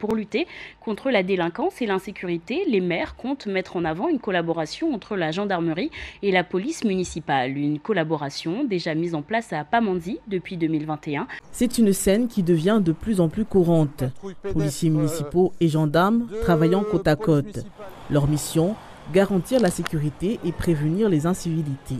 Pour lutter contre la délinquance et l'insécurité, les maires comptent mettre en avant une collaboration entre la gendarmerie et la police municipale. Une collaboration déjà mise en place à Pamandzi depuis 2021. C'est une scène qui devient de plus en plus courante. Policiers municipaux et gendarmes travaillant côte à côte. Leur mission, garantir la sécurité et prévenir les incivilités.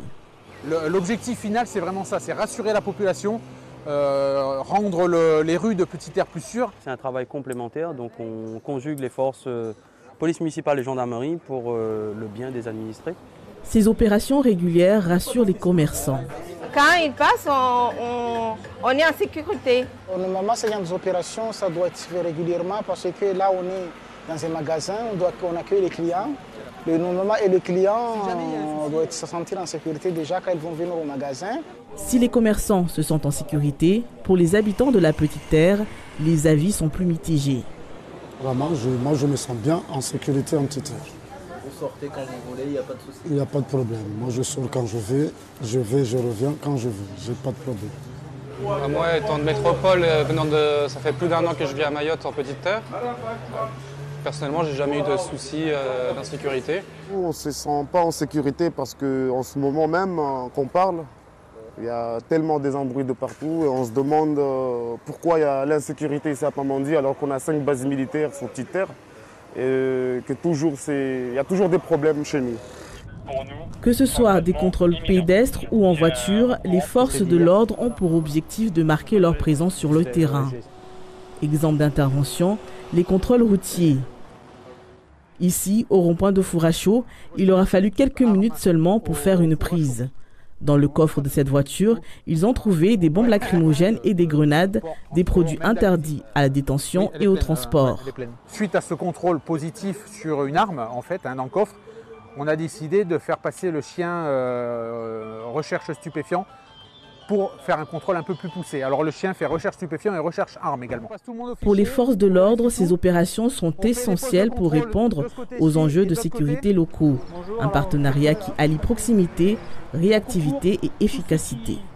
L'objectif final, c'est vraiment ça, c'est rassurer la population, rendre les rues de Petite Terre plus sûres. C'est un travail complémentaire, donc on conjugue les forces police municipale et gendarmerie pour le bien des administrés. Ces opérations régulières rassurent les commerçants. Quand ils passent, on est en sécurité. Normalement, ce genre d'opérations, ça doit être fait régulièrement parce que là, on est dans un magasin, on accueille les clients. Normalement, et les clients doivent se sentir en sécurité déjà quand ils vont venir au magasin. Si les commerçants se sentent en sécurité, pour les habitants de la Petite Terre, les avis sont plus mitigés. Vraiment, moi je me sens bien en sécurité en Petite Terre. Vous sortez quand vous voulez, il n'y a pas de souci? Il n'y a pas de problème. Moi je sors quand je reviens quand je veux. J'ai pas de problème. Moi, étant de métropole, ça fait plus d'1 an que je vis à Mayotte en Petite Terre. Personnellement, j'ai jamais eu de soucis d'insécurité. On ne se sent pas en sécurité parce qu'en ce moment même qu'on parle, il y a tellement des embrouilles de partout et on se demande pourquoi il y a l'insécurité ici à Pamandzi alors qu'on a 5 bases militaires sur Petite Terre et il y a toujours des problèmes chez nous. Que ce soit des contrôles pédestres ou en voiture, les forces de l'ordre ont pour objectif de marquer leur présence sur le terrain. Exemple d'intervention, les contrôles routiers. Ici, au rond-point de Fouracho, il aura fallu quelques minutes seulement pour faire une prise. Dans le coffre de cette voiture, ils ont trouvé des bombes lacrymogènes et des grenades, des produits interdits à la détention et au transport. Suite à ce contrôle positif sur une arme, en fait, dans le coffre, on a décidé de faire passer le chien recherche stupéfiant pour faire un contrôle un peu plus poussé. Alors le chien fait recherche stupéfiant et recherche arme également. Pour les forces de l'ordre, ces opérations sont essentielles pour répondre aux enjeux de sécurité locaux. Un partenariat qui allie proximité, réactivité et efficacité.